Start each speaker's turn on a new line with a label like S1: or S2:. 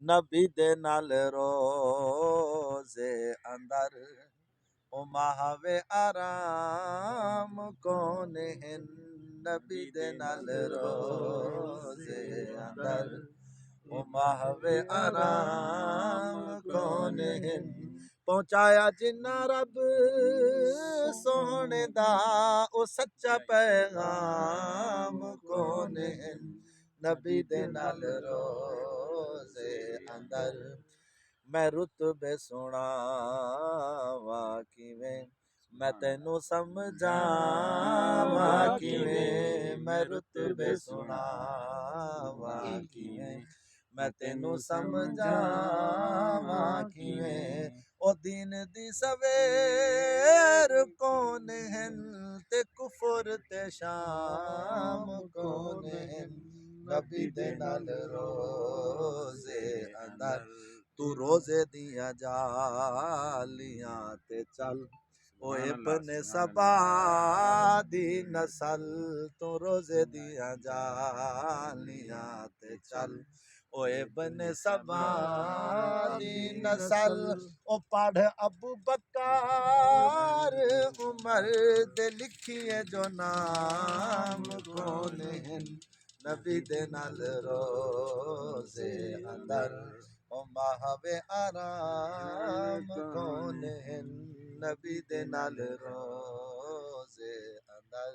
S1: नबी दे नाल रोज़े अंदर ओ माहवे आराम कोने हैं नबी दे नाल रोज़े अंदर ओ माहवे आराम कोने हैं पहुंचाया जिन्ना रब सोने दा ओ सच्चा पैगाम कोने हैं नबी दे नाल रोज़े अंदर मैं रुतबे सुनावा किवें मैं तेनू समझावा किवें मैं रुतबे सुनावा किवें मैं तेनू समझावा किवें ओ दीन दी सवेर कौन हैं ते कुफर ते शाम कौन हैं नबी दे नाल रोज़े अंदर तू रोज़े दिया जालियां ते चल ओ इब्ने सबा दी नसल तू रोज़े दिया जालियां ते चल ओ इब्ने सबा दी नसल ओ पढ़ अबू बकर उमर दे लिखिए जो नाम कौन हैं नबी दे नाल रोज़े अंदर ओ माहवे आराम कौन हैं नबी दे नाल रोज़े अंदर